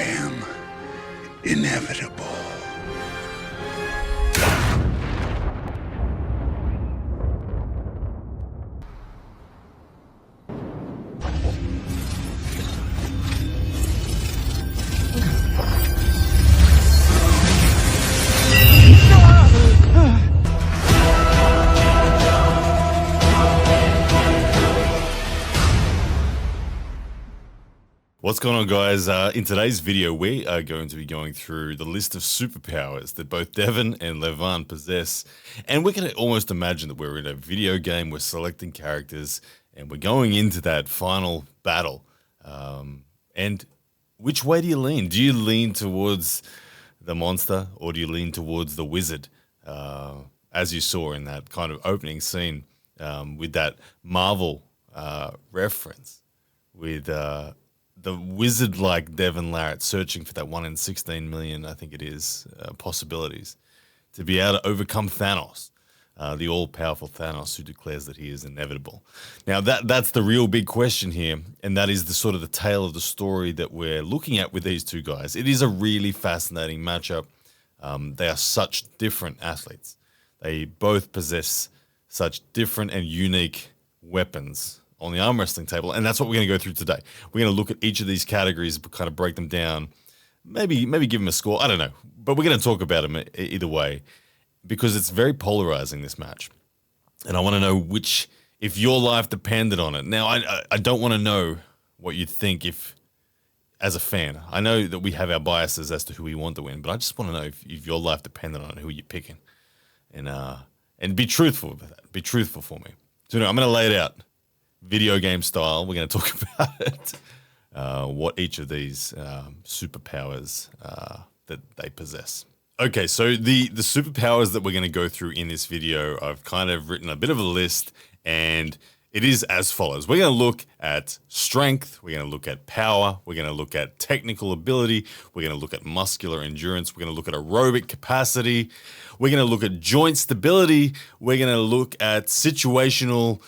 am inevitable. What's going on, guys? In today's video, we are going to be going through the list of superpowers that both Devon and Levan possess. And we're going to almost imagine that we're in a video game, we're selecting characters, and we're going into that final battle. And which way do you lean? Do you lean towards the monster, or do you lean towards the wizard? As you saw in that kind of opening scene with that Marvel reference with... the wizard-like Devon Larratt searching for that 1 in 16 million, I think it is, possibilities to be able to overcome Thanos, the all-powerful Thanos who declares that he is inevitable. Now, that's the real big question here, and that is the sort of the tale of the story that we're looking at with these two guys. It is a really fascinating matchup. They are such different athletes. They both possess such different and unique weapons on the arm wrestling table, and that's what we're going to go through today. We're going to look at each of these categories, kind of break them down, maybe give them a score. I don't know, but we're going to talk about them either way because it's very polarizing, this match, and I want to know which, if your life depended on it. Now, I don't want to know what you'd think if, as a fan. I know that we have our biases as to who we want to win, but I just want to know if your life depended on it, who you're picking, and be truthful with that. Be truthful for me. So, I'm going to lay it out. Video game style, we're going to talk about it, what each of these superpowers that they possess. Okay, so the superpowers that we're going to go through in this video, I've kind of written a bit of a list, and it is as follows. We're going to look at strength, we're going to look at power, we're going to look at technical ability, we're going to look at muscular endurance, we're going to look at aerobic capacity, we're going to look at joint stability, we're going to look at situational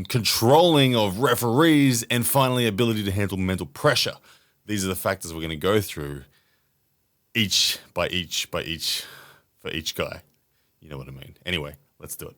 controlling of referees, and finally ability to handle mental pressure. These are the factors we're going to go through each by each for each guy. You know what I mean. Anyway, let's do it.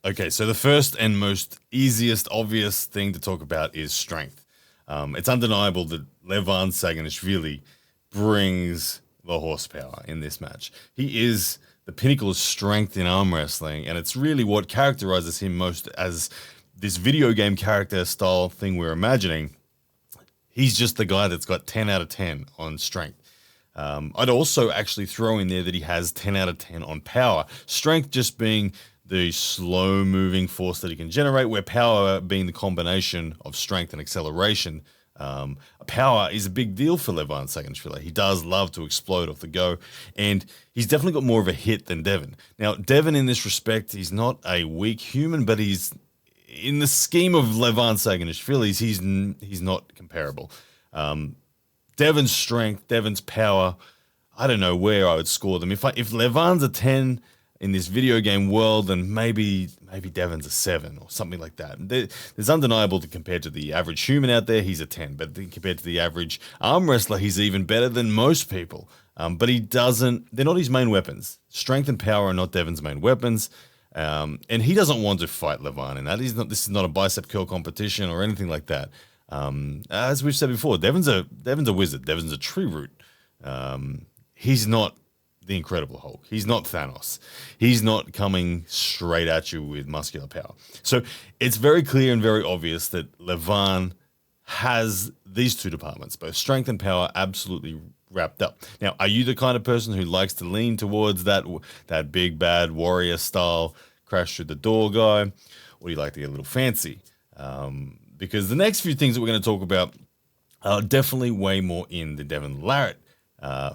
Okay, so the first and most easiest, obvious thing to talk about is strength. It's undeniable that Levan Saginashvili brings the horsepower in this match. He is the pinnacle of strength in arm wrestling, and it's really what characterizes him most as this video game character style thing we're imagining. He's just the guy that's got 10 out of 10 on strength. I'd also actually throw in there that he has 10 out of 10 on power. Strength just being the slow-moving force that he can generate, where power being the combination of strength and acceleration. Power is a big deal for Levan Saginashvili. He does love to explode off the go, and he's definitely got more of a hit than Devon. Now, Devon, in this respect, he's not a weak human, but he's, in the scheme of Levan Saginashvili's, he's not comparable. Devon's strength, Devon's power, I don't know where I would score them. If Levan's a 10 in this video game world, then maybe Devon's a 7 or something like that. There's undeniable that compared to the average human out there, he's a 10. But compared to the average arm wrestler, he's even better than most people. But they're not his main weapons. Strength and power are not Devon's main weapons. And he doesn't want to fight Levan in that. This is not a bicep curl competition or anything like that. As we've said before, Devon's a wizard. Devon's a tree root. He's not the Incredible Hulk. He's not Thanos. He's not coming straight at you with muscular power. So it's very clear and very obvious that Levan has these two departments, both strength and power, absolutely wrapped up. Now, are you the kind of person who likes to lean towards that big bad warrior style crash through the door guy, or do you like to get a little fancy? Because the next few things that we're going to talk about are definitely way more in the Devon Larratt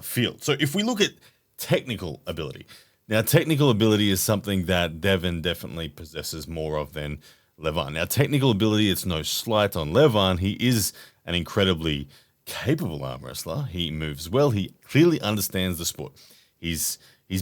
field. So if we look at technical ability. Now, technical ability is something that Devon definitely possesses more of than Levan. Now, technical ability, it's no slight on Levan. He is an incredibly capable arm wrestler. He moves well. He clearly understands the sport. He's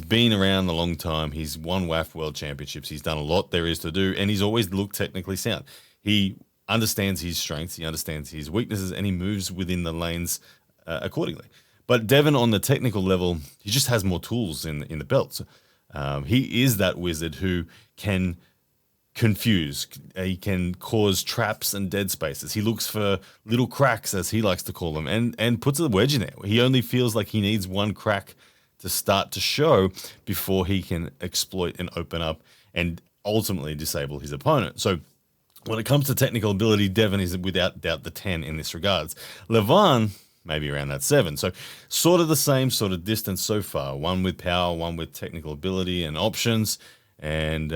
been around a long time. He's won WAF World Championships. He's done a lot there is to do, and he's always looked technically sound. He understands his strengths. He understands his weaknesses, and he moves within the lanes accordingly. But Devon, on the technical level, he just has more tools in the belt. He is that wizard who can confuse. He can cause traps and dead spaces. He looks for little cracks, as he likes to call them, and puts a wedge in there. He only feels like he needs one crack to start to show before he can exploit and open up and ultimately disable his opponent. So when it comes to technical ability, Devon is without doubt the 10 in this regards. Levan, maybe around that 7. So sort of the same sort of distance so far. One with power, one with technical ability and options. And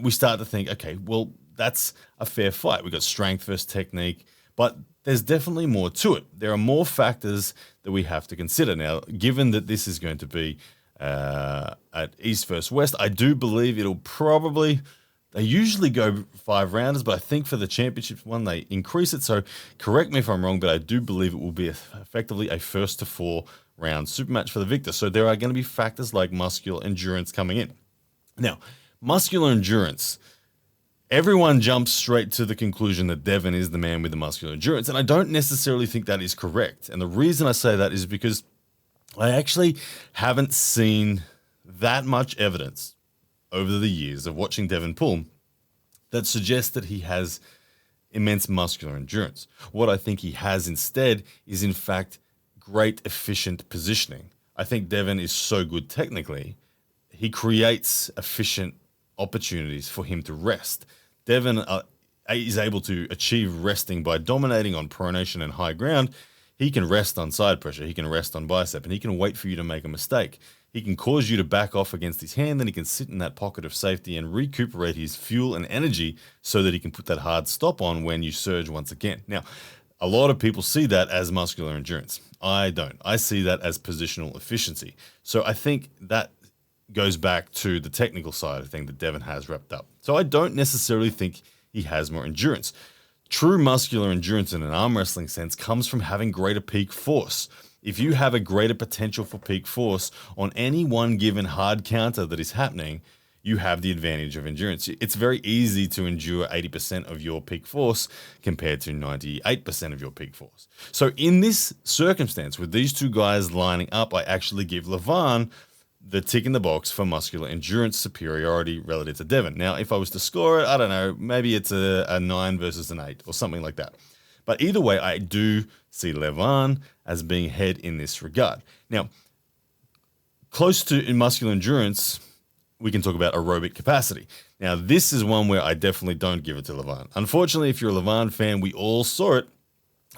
we start to think, okay, well, that's a fair fight. We've got strength versus technique, but there's definitely more to it. There are more factors that we have to consider. Now, given that this is going to be at East versus West, I do believe it'll probably, they usually go 5 rounders, but I think for the championship one, they increase it. So correct me if I'm wrong, but I do believe it will be effectively a 1st to 4 round super match for the victor. So there are going to be factors like muscular endurance coming in. Now, muscular endurance, everyone jumps straight to the conclusion that Devon is the man with the muscular endurance, and I don't necessarily think that is correct. And the reason I say that is because I actually haven't seen that much evidence over the years of watching Devon pull that suggests that he has immense muscular endurance. What I think he has instead is, in fact, great efficient positioning. I think Devon is so good technically, he creates efficient opportunities for him to rest. Devon is able to achieve resting by dominating on pronation and high ground. He can rest on side pressure, he can rest on bicep, and he can wait for you to make a mistake. He can cause you to back off against his hand, then he can sit in that pocket of safety and recuperate his fuel and energy so that he can put that hard stop on when you surge once again. Now, a lot of people see that as muscular endurance. I don't. I see that as positional efficiency. So I think that goes back to the technical side of thing that Devon has wrapped up. So I don't necessarily think he has more endurance. True muscular endurance in an arm wrestling sense comes from having greater peak force. If you have a greater potential for peak force on any one given hard counter that is happening, you have the advantage of endurance. It's very easy to endure 80% of your peak force compared to 98% of your peak force. So in this circumstance, with these two guys lining up, I actually give Levan the tick in the box for muscular endurance superiority relative to Devon. Now, if I was to score it, I don't know, maybe it's a 9 versus an 8 or something like that. But either way, I do see Levan as being ahead in this regard. Now, close to in muscular endurance, we can talk about aerobic capacity. Now, this is one where I definitely don't give it to Levan. Unfortunately, if you're a Levan fan, we all saw it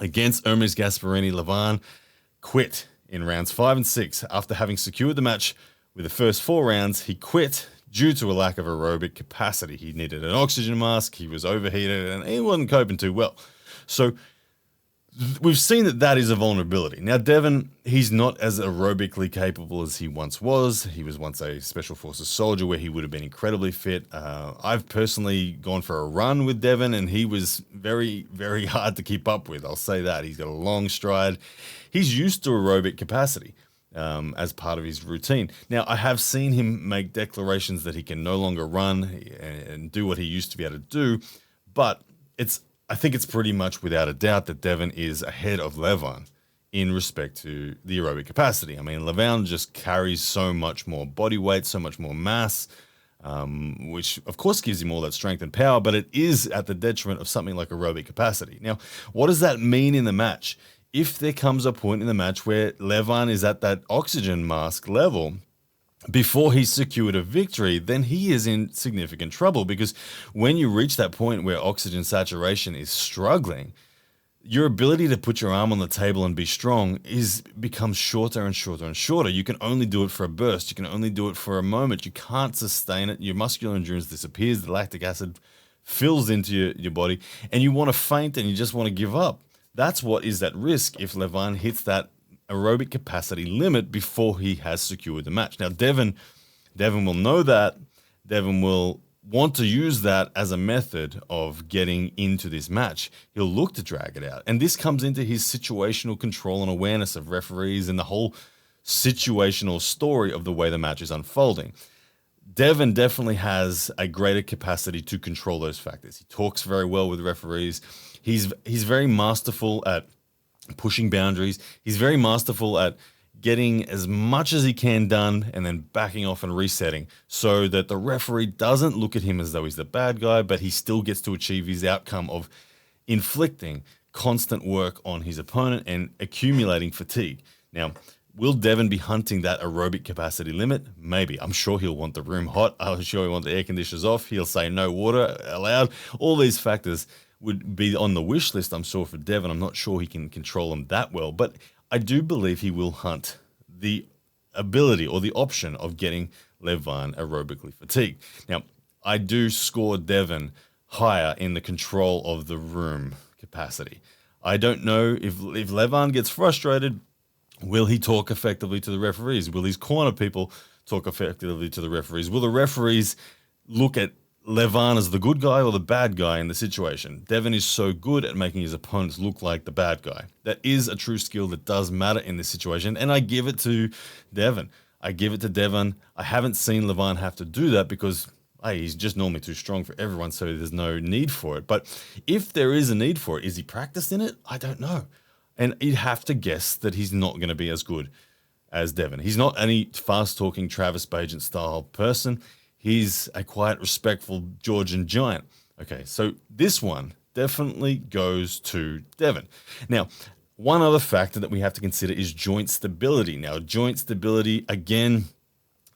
against Hermes Gasparini. Levan quit in rounds 5 and 6 after having secured the match. With the first 4 rounds, he quit due to a lack of aerobic capacity. He needed an oxygen mask, he was overheated, and he wasn't coping too well. So we've seen that that is a vulnerability. Now, Devon, he's not as aerobically capable as he once was. He was once a Special Forces soldier where he would have been incredibly fit. I've personally gone for a run with Devon, and he was very, very hard to keep up with. I'll say that. He's got a long stride. He's used to aerobic capacity as part of his routine. Now, I have seen him make declarations that he can no longer run and do what he used to be able to do, but I think it's pretty much without a doubt that Devon is ahead of Levan in respect to the aerobic capacity. I mean, Levan just carries so much more body weight, so much more mass, which of course gives him all that strength and power, but it is at the detriment of something like aerobic capacity. Now, what does that mean in the match? If there comes a point in the match where Levan is at that oxygen mask level before he's secured a victory, then he is in significant trouble, because when you reach that point where oxygen saturation is struggling, your ability to put your arm on the table and be strong becomes shorter and shorter and shorter. You can only do it for a burst. You can only do it for a moment. You can't sustain it. Your muscular endurance disappears. The lactic acid fills into your body, and you want to faint and you just want to give up. That's what is at risk if Levan hits that aerobic capacity limit before he has secured the match. Now, Devon will know that. Devon will want to use that as a method of getting into this match. He'll look to drag it out. And this comes into his situational control and awareness of referees and the whole situational story of the way the match is unfolding. Devon definitely has a greater capacity to control those factors. He talks very well with referees. He's very masterful at pushing boundaries. He's very masterful at getting as much as he can done and then backing off and resetting so that the referee doesn't look at him as though he's the bad guy, but he still gets to achieve his outcome of inflicting constant work on his opponent and accumulating fatigue. Now, will Devon be hunting that aerobic capacity limit? Maybe. I'm sure he'll want the room hot. I'm sure he'll want the air conditioners off. He'll say no water allowed. All these factors would be on the wish list, I'm sure, for Devon. I'm not sure he can control them that well, but I do believe he will hunt the ability or the option of getting Levan aerobically fatigued. Now, I do score Devon higher in the control of the room capacity. I don't know if Levan gets frustrated, will he talk effectively to the referees? Will his corner people talk effectively to the referees? Will the referees look at Levan as the good guy or the bad guy in the situation? Devon is so good at making his opponents look like the bad guy. That is a true skill that does matter in this situation, and I give it to Devon. I haven't seen Levan have to do that because he's just normally too strong for everyone, so there's no need for it. But if there is a need for it, is he practiced in it? I don't know. And you'd have to guess that he's not going to be as good as Devon. He's not any fast-talking Travis Bagent style person. He's a quiet, respectful Georgian giant. Okay, so this one definitely goes to Devon. Now, one other factor that we have to consider is joint stability. Now, joint stability, again,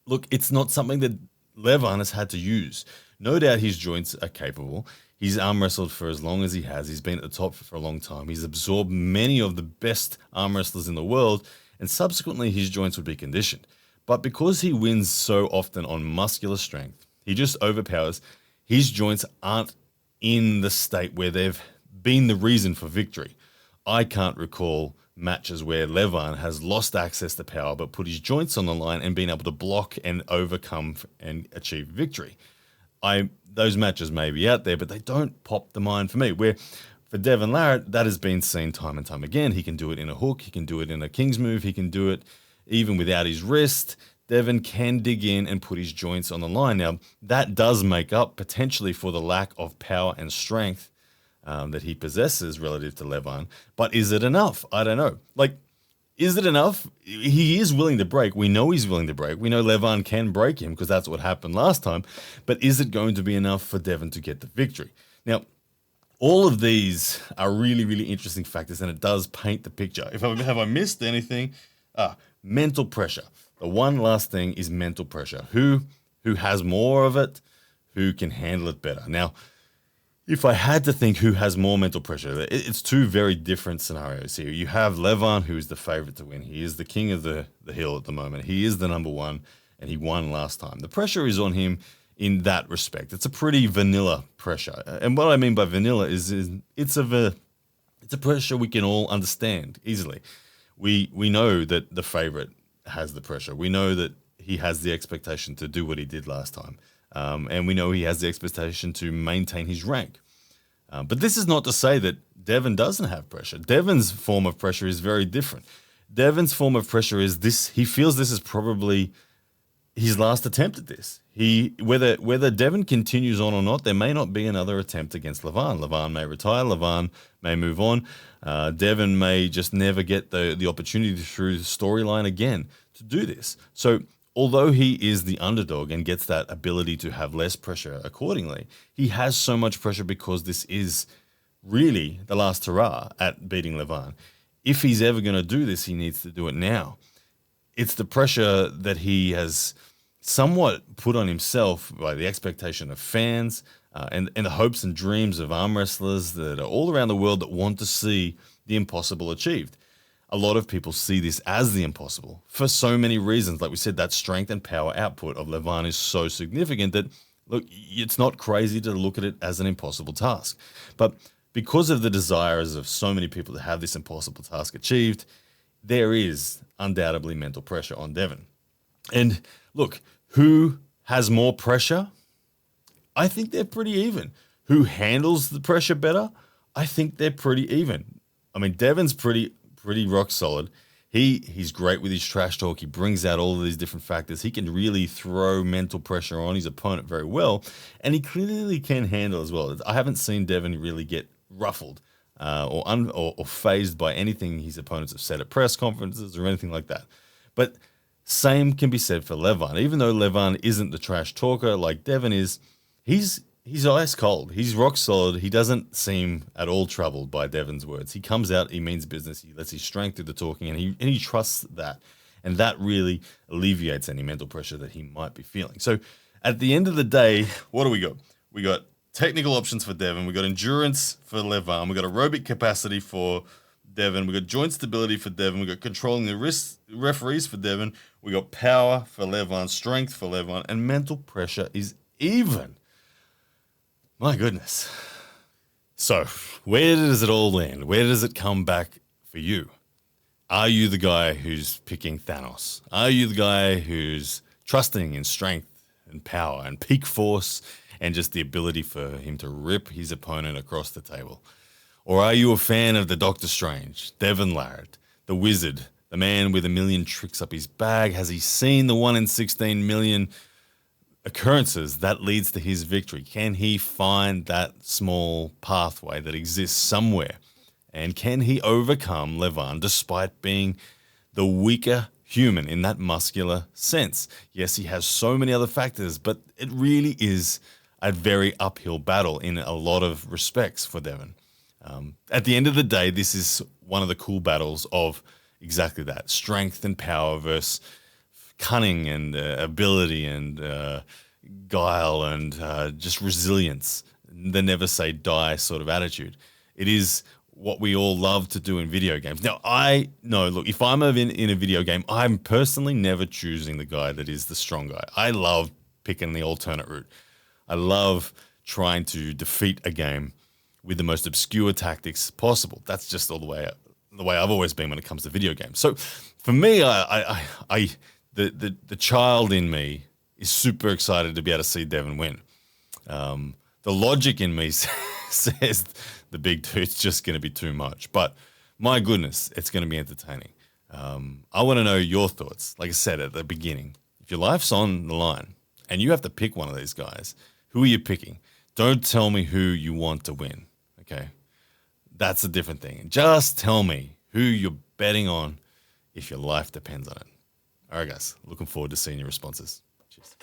look, it's not something that Levan has had to use. No doubt his joints are capable. He's arm wrestled for as long as he has. He's been at the top for a long time. He's absorbed many of the best arm wrestlers in the world, and subsequently his joints would be conditioned. But because he wins so often on muscular strength, he just overpowers. His joints aren't in the state where they've been the reason for victory. I can't recall matches where Levan has lost access to power but put his joints on the line and been able to block and overcome and achieve victory. Those matches may be out there, but they don't pop the mind for me. Where for Devon Larratt, that has been seen time and time again. He can do it in a hook. He can do it in a King's move. He can do it even without his wrist. Devon can dig in and put his joints on the line. Now, that does make up potentially for the lack of power and strength that he possesses relative to Levan. But is it enough? I don't know. Is it enough? He is willing to break. We know he's willing to break. We know Levan can break him because that's what happened last time. But is it going to be enough for Devon to get the victory? Now, all of these are really, really interesting factors, and it does paint the picture. Have I missed anything? Mental pressure. The one last thing is mental pressure. Who has more of it? Who can handle it better? Now, if I had to think who has more mental pressure, it's two very different scenarios here. You have Levan, who is the favorite to win. He is the king of the hill at the moment. He is the number one, and he won last time. The pressure is on him in that respect. It's a pretty vanilla pressure. And what I mean by vanilla is it's a pressure we can all understand easily. We know that the favorite has the pressure. We know that he has the expectation to do what he did last time. And we know he has the expectation to maintain his rank. But this is not to say that Devon doesn't have pressure. Devon's form of pressure is very different. Devon's form of pressure is this. He feels this is probably his last attempt at this. Whether Devon continues on or not, there may not be another attempt against Levan. Levan may retire. Levan may move on. Devon may just never get the opportunity through the storyline again to do this. So although he is the underdog and gets that ability to have less pressure accordingly, he has so much pressure because this is really the last hurrah at beating Levan. If he's ever going to do this, he needs to do it now. It's the pressure that he has somewhat put on himself by the expectation of fans and the hopes and dreams of arm wrestlers that are all around the world that want to see the impossible achieved. A lot of people see this as the impossible for so many reasons. Like we said, that strength and power output of Levan is so significant that, look, it's not crazy to look at it as an impossible task. But because of the desires of so many people to have this impossible task achieved, there is undoubtedly mental pressure on Devon. And look, who has more pressure? I think they're pretty even. Who handles the pressure better? I think they're pretty even. I mean, Devon's pretty rock solid. He's great with his trash talk. He brings out all of these different factors. He can really throw mental pressure on his opponent very well, and he clearly can handle as well. I haven't seen Devon really get ruffled or phased by anything his opponents have said at press conferences or anything like that. But same can be said for Levan. Even though Levan isn't the trash talker like Devin is, he's ice cold. He's rock solid. He doesn't seem at all troubled by Devin's words. He comes out, he means business. He lets his strength do the talking, and he trusts that. And that really alleviates any mental pressure that he might be feeling. So at the end of the day, what do we got? We got technical options for Devin. We got endurance for Levan. We got aerobic capacity for Devin. We got joint stability for Devin. We got controlling the referees for Devin. We got power for Levan, strength for Levan, and mental pressure is even. My goodness. So where does it all land? Where does it come back for you? Are you the guy who's picking Thanos? Are you the guy who's trusting in strength and power and peak force and just the ability for him to rip his opponent across the table? Or are you a fan of the Doctor Strange, Devin Larratt, the wizard, the man with a million tricks up his bag? Has he seen the 1 in 16 million occurrences that leads to his victory? Can he find that small pathway that exists somewhere? And can he overcome Levan despite being the weaker human in that muscular sense? Yes, he has so many other factors, but it really is a very uphill battle in a lot of respects for Devin. At the end of the day, this is one of the cool battles of exactly that: strength and power versus cunning and ability and guile and just resilience, the never say die sort of attitude. It is what we all love to do in video games. Now, I know, look, if I'm in a video game, I'm personally never choosing the guy that is the strong guy. I love picking the alternate route. I love trying to defeat a game with the most obscure tactics possible. That's just all the way I've always been when it comes to video games. So for me, the child in me is super excited to be able to see Devin win. The logic in me says the big dude's just going to be too much. But my goodness, it's going to be entertaining. I want to know your thoughts. Like I said at the beginning, if your life's on the line and you have to pick one of these guys, who are you picking? Don't tell me who you want to win, okay? That's a different thing. Just tell me who you're betting on if your life depends on it. All right, guys, looking forward to seeing your responses. Cheers.